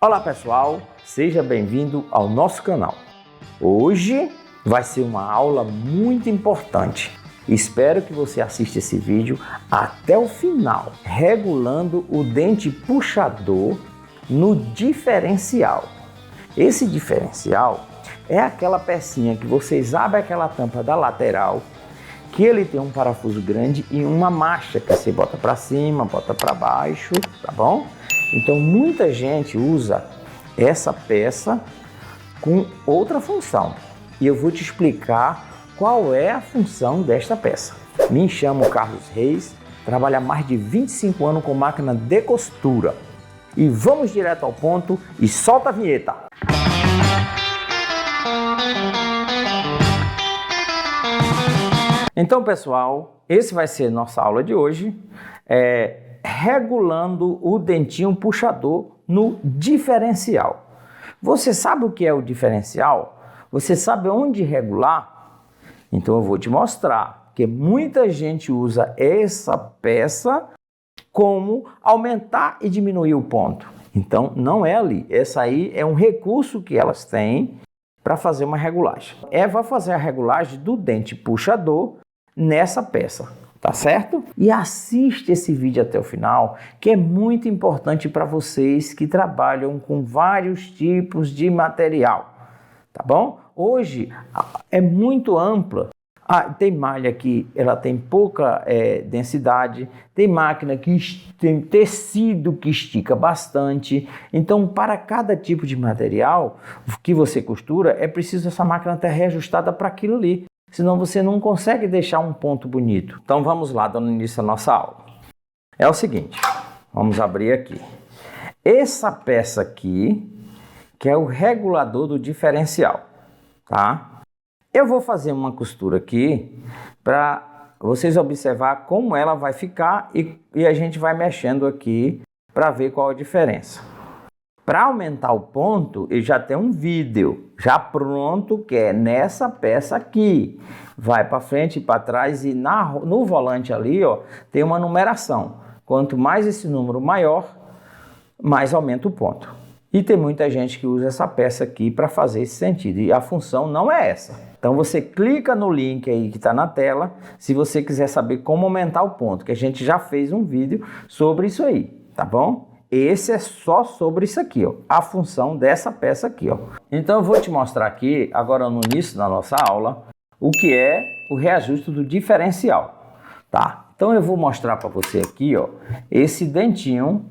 Olá pessoal, seja bem-vindo ao nosso canal. Hoje vai ser uma aula muito importante. Espero que você assista esse vídeo até o final, regulando o dente puxador no diferencial. Esse diferencial é aquela pecinha que vocês abrem aquela tampa da lateral, que ele tem um parafuso grande e uma marcha que você bota para cima, bota para baixo, tá bom? Então muita gente usa essa peça com outra função e eu vou te explicar qual é a função desta peça. Me chamo Carlos Reis, trabalho há mais de 25 anos com máquina de costura. E vamos direto ao ponto e solta a vinheta! Então pessoal, esse vai ser nossa aula de hoje, regulando o dentinho puxador no diferencial. Você sabe o que é o diferencial? Você sabe onde regular? Então eu vou te mostrar, que muita gente usa essa peça como aumentar e diminuir o ponto. Então não é ali, essa aí é um recurso que elas têm para fazer uma regulagem. Vai fazer a regulagem do dente puxador nessa peça, tá certo? E assiste esse vídeo até o final, que é muito importante para vocês que trabalham com vários tipos de material, tá bom? Hoje é muito ampla. Tem malha que ela tem pouca densidade, tem máquina que tem tecido que estica bastante. Então, para cada tipo de material que você costura, é preciso essa máquina estar reajustada para aquilo ali. Senão você não consegue deixar um ponto bonito. Então vamos lá, dando início à nossa aula. É o seguinte, vamos abrir aqui. Essa peça aqui, que é o regulador do diferencial, tá? Eu vou fazer uma costura aqui para vocês observar como ela vai ficar e a gente vai mexendo aqui para ver qual a diferença. Para aumentar o ponto, eu já tenho um vídeo já pronto, que é nessa peça aqui. Vai para frente e para trás e no volante ali, ó, tem uma numeração. Quanto mais esse número maior, mais aumenta o ponto. E tem muita gente que usa essa peça aqui para fazer esse sentido. E a função não é essa. Então você clica no link aí que está na tela, se você quiser saber como aumentar o ponto, que a gente já fez um vídeo sobre isso aí, tá bom? Esse é só sobre isso aqui, ó, a função dessa peça aqui, ó. Então eu vou te mostrar aqui, agora no início da nossa aula, o que é o reajuste do diferencial, tá? Então eu vou mostrar para você aqui, ó, esse dentinho,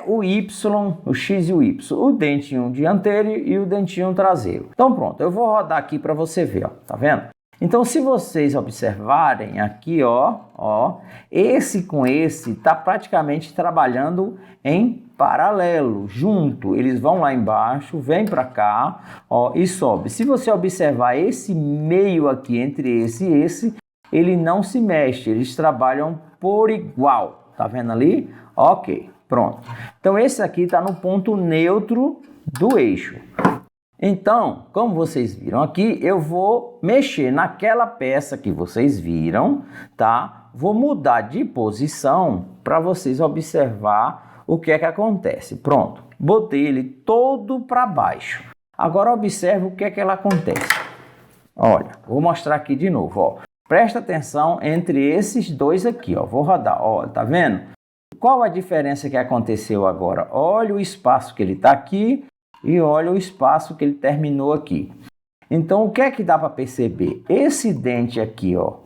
o Y, o X e o Y, o dentinho dianteiro e o dentinho traseiro. Então pronto, eu vou rodar aqui para você ver, ó, tá vendo? Então, se vocês observarem aqui, ó, esse com esse está praticamente trabalhando em paralelo, junto. Eles vão lá embaixo, vem para cá, ó, e sobe. Se você observar esse meio aqui entre esse e esse, ele não se mexe, eles trabalham por igual. Tá vendo ali? Ok, pronto. Então, esse aqui está no ponto neutro do eixo. Então, como vocês viram aqui, eu vou mexer naquela peça que vocês viram, tá? Vou mudar de posição para vocês observar o que é que acontece. Pronto, botei ele todo para baixo. Agora observe o que é que ela acontece. Olha, vou mostrar aqui de novo, ó. Presta atenção entre esses dois aqui, ó. Vou rodar, ó, tá vendo? Qual a diferença que aconteceu agora? Olha o espaço que ele está aqui. E olha o espaço que ele terminou aqui. Então, o que é que dá para perceber? Esse dente aqui, ó,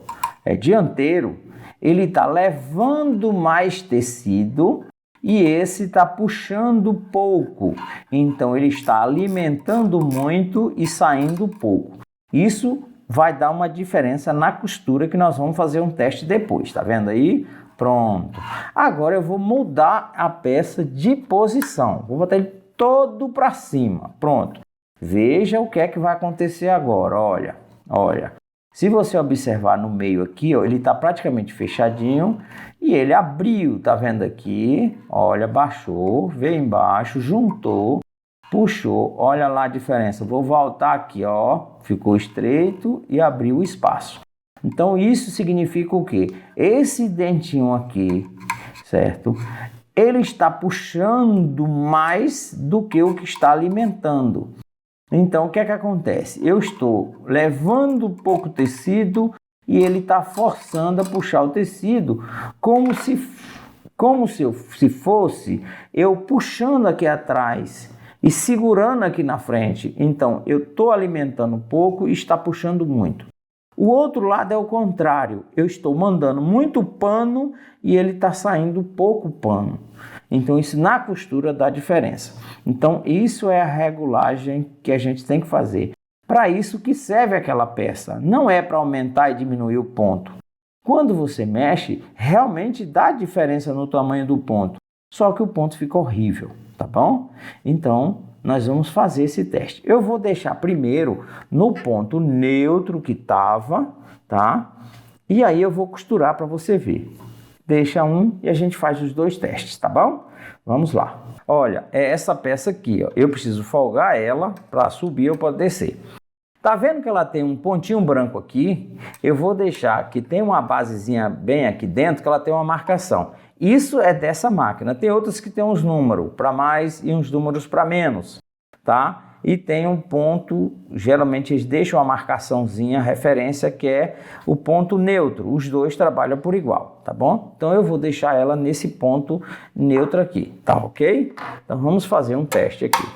dianteiro, ele está levando mais tecido e esse está puxando pouco. Então, ele está alimentando muito e saindo pouco. Isso vai dar uma diferença na costura que nós vamos fazer um teste depois. Tá vendo aí? Pronto. Agora eu vou mudar a peça de posição. Vou botar ele todo para cima, pronto. Veja o que é que vai acontecer agora, olha. Se você observar no meio aqui, ó, ele está praticamente fechadinho e ele abriu, tá vendo aqui? Olha, baixou, veio embaixo, juntou, puxou, olha lá a diferença. Vou voltar aqui, ó, ficou estreito e abriu o espaço. Então isso significa o quê? Esse dentinho aqui, certo? ele está puxando mais do que o que está alimentando. Então, o que é que acontece? Eu estou levando pouco tecido e ele está forçando a puxar o tecido como se fosse eu puxando aqui atrás e segurando aqui na frente. Então, eu estou alimentando pouco e está puxando muito. O outro lado é o contrário. Eu estou mandando muito pano e ele está saindo pouco pano. Então, isso na costura dá diferença. Então, isso é a regulagem que a gente tem que fazer. Para isso que serve aquela peça. Não é para aumentar e diminuir o ponto. Quando você mexe, realmente dá diferença no tamanho do ponto. Só que o ponto fica horrível, tá bom? Então, nós vamos fazer esse teste. Eu vou deixar primeiro no ponto neutro que estava, tá? E aí eu vou costurar para você ver. Deixa um e a gente faz os dois testes, tá bom? Vamos lá. Olha, é essa peça aqui, ó. Eu preciso folgar ela para subir ou para descer. Tá vendo que ela tem um pontinho branco aqui? Eu vou deixar que tem uma basezinha bem aqui dentro, que ela tem uma marcação. Isso é dessa máquina. Tem outras que tem uns números para mais e uns números para menos, tá? E tem um ponto, geralmente eles deixam uma marcaçãozinha, referência, que é o ponto neutro. Os dois trabalham por igual, tá bom? Então eu vou deixar ela nesse ponto neutro aqui, tá ok? Então vamos fazer um teste aqui.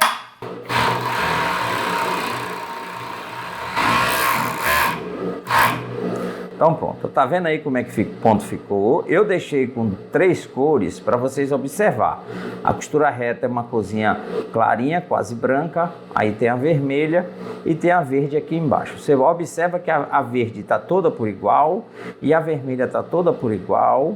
Então pronto, tá vendo aí como é que o ponto ficou? Eu deixei com 3 cores para vocês observar. A costura reta é uma corzinha clarinha, quase branca, aí tem a vermelha e tem a verde aqui embaixo. Você observa que a verde está toda por igual e a vermelha está toda por igual.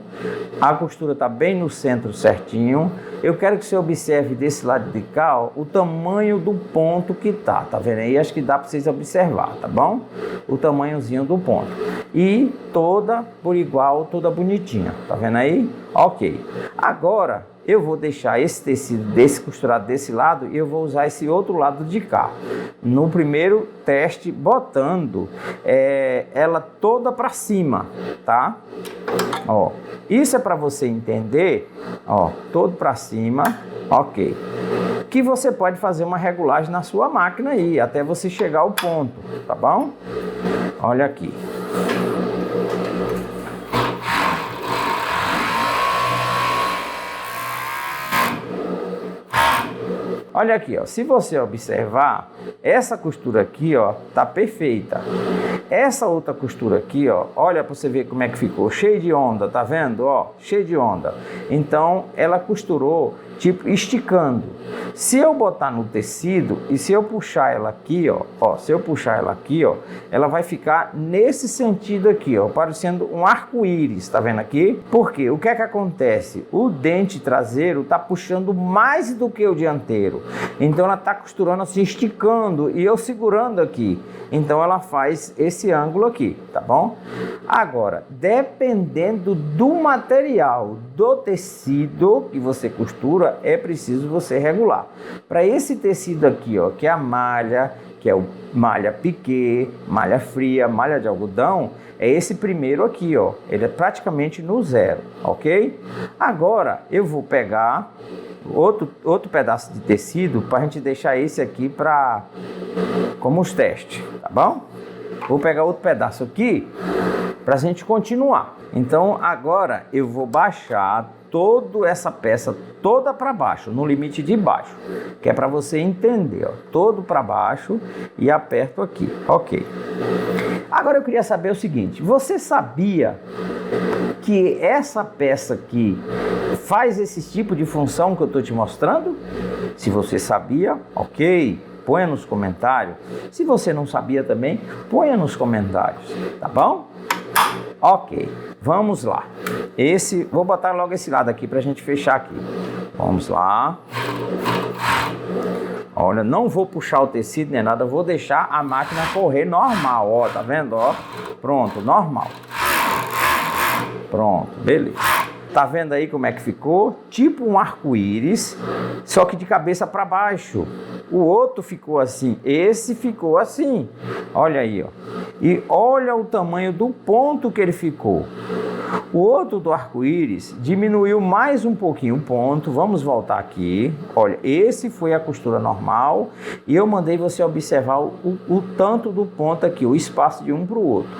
A costura está bem no centro certinho. Eu quero que você observe desse lado de cá, ó, o tamanho do ponto que tá vendo aí? Acho que dá para vocês observar, tá bom? O tamanhozinho do ponto. E toda por igual, toda bonitinha, tá vendo aí? Ok. Agora eu vou deixar esse tecido costurado desse lado e eu vou usar esse outro lado de cá. No primeiro teste, botando ela toda para cima, tá? Ó, isso é para você entender, ó, todo para cima, ok. Que você pode fazer uma regulagem na sua máquina aí, até você chegar ao ponto, tá bom? Olha aqui. Olha aqui, ó, se você observar, essa costura aqui, ó, tá perfeita. Essa outra costura aqui, ó, olha para você ver como é que ficou, cheio de onda, tá vendo? Ó, cheio de onda. Então, ela costurou tipo esticando. Se eu botar no tecido e se eu puxar ela aqui, ó, se eu puxar ela aqui, ó, ela vai ficar nesse sentido aqui, ó, parecendo um arco-íris, tá vendo aqui? Porque o que é que acontece? O dente traseiro tá puxando mais do que o dianteiro. Então ela tá costurando assim, esticando e eu segurando aqui. Então ela faz esse ângulo aqui, tá bom? Agora, dependendo do material, do tecido que você costura, é preciso você regular. Para esse tecido aqui, ó, que é a malha, que é o malha piquê, malha fria, malha de algodão, é esse primeiro aqui, ó. Ele é praticamente no zero, ok? Agora eu vou pegar outro pedaço de tecido para a gente deixar esse aqui como os testes, tá bom? Vou pegar outro pedaço aqui para a gente continuar. Então agora eu vou baixar toda essa peça toda para baixo, no limite de baixo, que é para você entender, ó, todo para baixo e aperto aqui, ok. Agora eu queria saber o seguinte, você sabia que essa peça aqui faz esse tipo de função que eu estou te mostrando? Se você sabia, ok, ponha nos comentários. Se você não sabia também, ponha nos comentários, tá bom? Ok, vamos lá. Vou botar logo esse lado aqui para a gente fechar aqui. Vamos lá. Olha, não vou puxar o tecido nem nada, vou deixar a máquina correr normal, ó, tá vendo, ó? Pronto, normal. Pronto, beleza. Tá vendo aí como é que ficou? Tipo um arco-íris, só que de cabeça para baixo. O outro ficou assim, esse ficou assim. Olha aí, ó. E olha o tamanho do ponto que ele ficou. O outro do arco-íris diminuiu mais um pouquinho o ponto. Vamos voltar aqui. Olha, esse foi a costura normal e eu mandei você observar o tanto do ponto aqui, o espaço de um para o outro.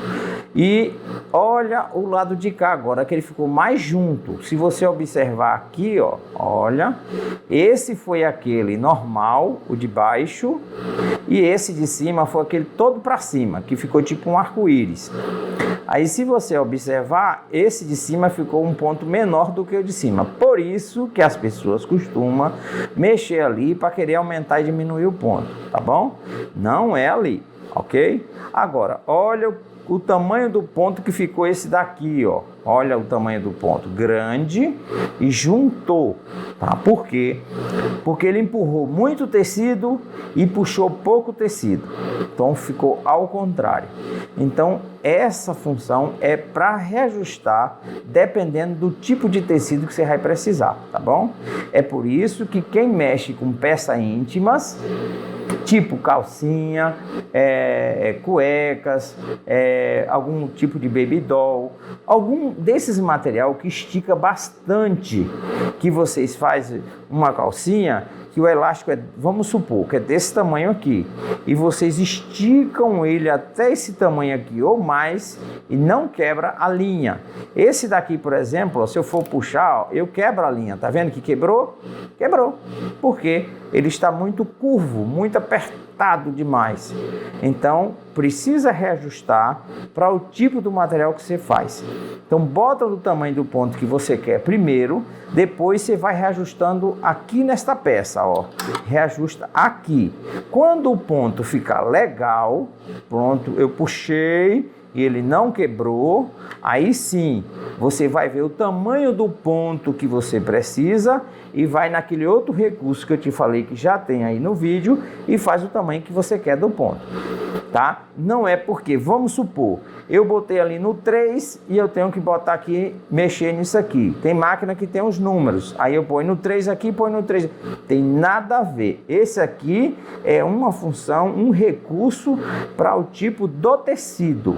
E olha o lado de cá agora, que ele ficou mais junto. Se você observar aqui, ó, olha, esse foi aquele normal, o de baixo, e esse de cima foi aquele todo para cima, que ficou tipo um arco-íris. Aí, se você observar, esse de cima ficou um ponto menor do que o de cima. Por isso que as pessoas costumam mexer ali para querer aumentar e diminuir o ponto, tá bom? Não é ali, ok? Agora, olha o tamanho do ponto que ficou esse daqui, ó. Olha o tamanho do ponto, grande e juntou, tá? Por quê? Porque ele empurrou muito tecido e puxou pouco tecido. Então ficou ao contrário. Então essa função é para reajustar dependendo do tipo de tecido que você vai precisar, tá bom? É por isso que quem mexe com peças íntimas, tipo calcinha, cuecas, algum tipo de baby doll, algum desses material que estica bastante, que vocês fazem uma calcinha, que o elástico é, vamos supor, que é desse tamanho aqui, e vocês esticam ele até esse tamanho aqui ou mais e não quebra a linha. Esse daqui, por exemplo, ó, se eu for puxar, ó, eu quebro a linha, tá vendo que quebrou? Quebrou, porque ele está muito curvo, muito apertado demais. Então, precisa reajustar para o tipo do material que você faz. Então, bota do tamanho do ponto que você quer primeiro, depois você vai reajustando aqui nesta peça, ó. Reajusta aqui. Quando o ponto ficar legal, pronto, eu puxei e ele não quebrou, aí sim, você vai ver o tamanho do ponto que você precisa e vai naquele outro recurso que eu te falei que já tem aí no vídeo e faz o tamanho que você quer do ponto, tá? Não é porque, vamos supor, eu botei ali no 3 e eu tenho que botar aqui, mexer nisso aqui. Tem máquina que tem os números, aí eu ponho no 3 aqui, põe no 3. Tem nada a ver. Esse aqui é uma função, um recurso para o tipo do tecido.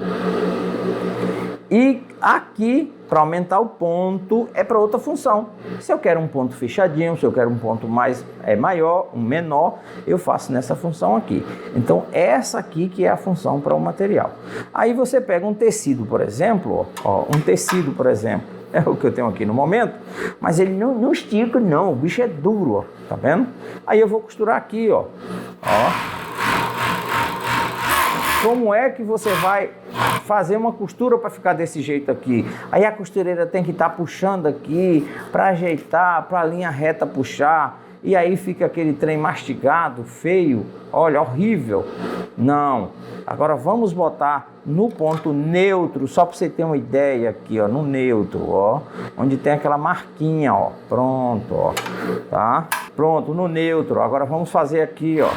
E aqui, para aumentar o ponto, é para outra função. Se eu quero um ponto fechadinho, se eu quero um ponto maior, um menor, eu faço nessa função aqui. Então, essa aqui que é a função para o material. Aí você pega um tecido, por exemplo, ó, um tecido, por exemplo, é o que eu tenho aqui no momento, mas ele não estica, não, o bicho é duro, ó, tá vendo? Aí eu vou costurar aqui, ó. Como é que você vai fazer uma costura para ficar desse jeito aqui? Aí a costureira tem que estar puxando aqui para ajeitar, para a linha reta puxar, e aí fica aquele trem mastigado, feio, olha, horrível. Não. Agora vamos botar no ponto neutro, só para você ter uma ideia aqui, ó, no neutro, ó, onde tem aquela marquinha, ó. Pronto, ó, tá? Pronto, no neutro. Agora vamos fazer aqui, ó.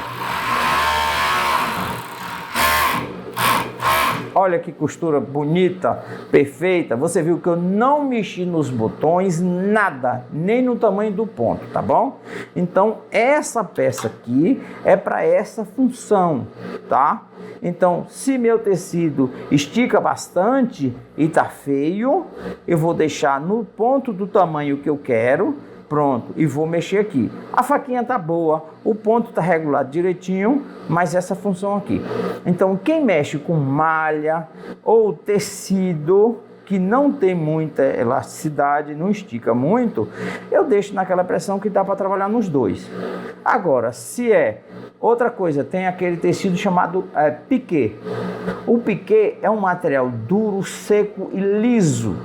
Olha que costura bonita, perfeita. Você viu que eu não mexi nos botões, nada, nem no tamanho do ponto, tá bom? Então, essa peça aqui é para essa função, tá? Então, se meu tecido estica bastante e tá feio, eu vou deixar no ponto do tamanho que eu quero. Pronto, e vou mexer aqui. A faquinha tá boa, o ponto tá regulado direitinho, mas essa função aqui. Então, quem mexe com malha ou tecido que não tem muita elasticidade, não estica muito, eu deixo naquela pressão que dá para trabalhar nos dois. Agora, se é outra coisa, tem aquele tecido chamado piquê. O piquê é um material duro, seco e liso.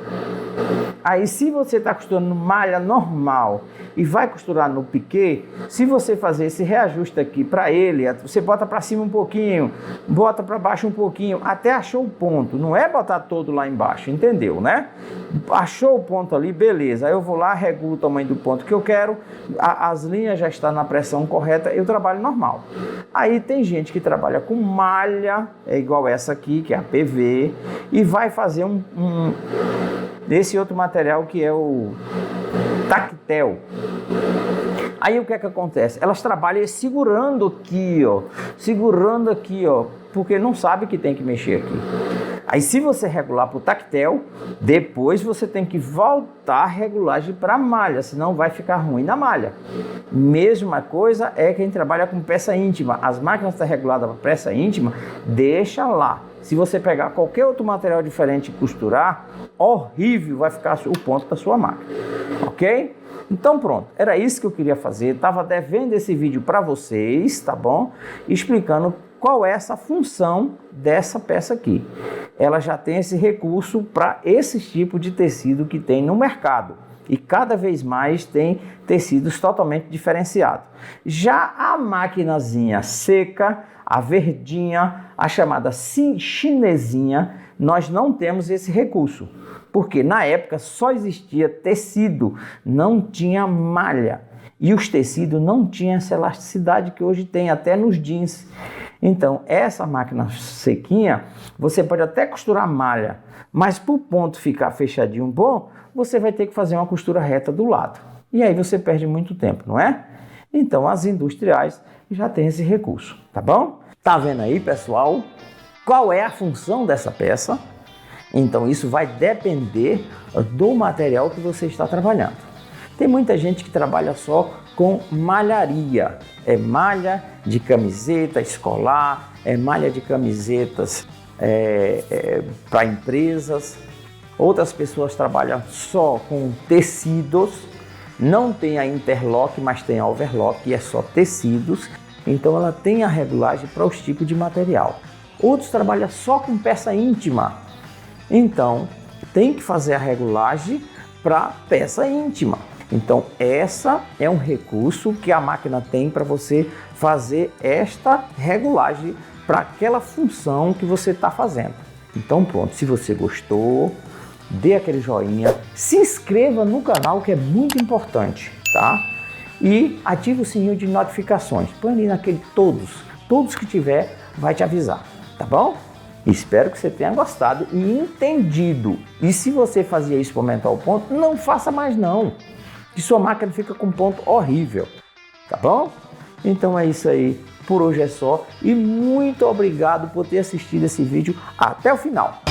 Aí, se você está costurando malha normal e vai costurar no piquê, se você fazer esse reajuste aqui para ele, você bota para cima um pouquinho, bota para baixo um pouquinho, até achou o ponto. Não é botar todo lá embaixo, entendeu, né? Achou o ponto ali, beleza. Aí eu vou lá, regulo o tamanho do ponto que eu quero, as linhas já estão na pressão correta, eu trabalho normal. Aí tem gente que trabalha com malha, é igual essa aqui, que é a PV, e vai fazer desse outro material que é o tactel. Aí o que é que acontece? Elas trabalham segurando aqui, ó, porque não sabe que tem que mexer aqui. Aí se você regular para o tactel, depois você tem que voltar a regulagem para a malha, senão vai ficar ruim na malha. Mesma coisa é quem trabalha com peça íntima. As máquinas estão reguladas para peça íntima, deixa lá. Se você pegar qualquer outro material diferente e costurar, horrível vai ficar o ponto da sua máquina, ok? Então pronto, era isso que eu queria fazer. Estava devendo esse vídeo para vocês, tá bom? Explicando qual é essa função dessa peça aqui. Ela já tem esse recurso para esse tipo de tecido que tem no mercado. E cada vez mais tem tecidos totalmente diferenciados. Já a maquinazinha seca, a verdinha, a chamada chinesinha, nós não temos esse recurso. Porque na época só existia tecido, não tinha malha. E os tecidos não tinham essa elasticidade que hoje tem, até nos jeans. Então, essa máquina sequinha, você pode até costurar malha, mas para o ponto ficar fechadinho bom, você vai ter que fazer uma costura reta do lado. E aí você perde muito tempo, não é? Então, as industriais já têm esse recurso, tá bom? Tá vendo aí, pessoal? Qual é a função dessa peça? Então, isso vai depender do material que você está trabalhando. Tem muita gente que trabalha só com malharia. É malha de camiseta escolar, é malha de camisetas para empresas. Outras pessoas trabalham só com tecidos. Não tem a interlock, mas tem a overlock, e é só tecidos. Então ela tem a regulagem para os tipos de material. Outros trabalham só com peça íntima. Então tem que fazer a regulagem para peça íntima. Então essa é um recurso que a máquina tem para você fazer esta regulagem para aquela função que você está fazendo. Então pronto, se você gostou, dê aquele joinha, se inscreva no canal, que é muito importante, tá? E ative o sininho de notificações, põe ali naquele todos que tiver vai te avisar, tá bom? Espero que você tenha gostado e entendido. E se você fazia isso para aumentar o ponto, não faça mais não, que sua máquina fica com ponto horrível, tá bom? Então é isso aí, por hoje é só e muito obrigado por ter assistido esse vídeo até o final.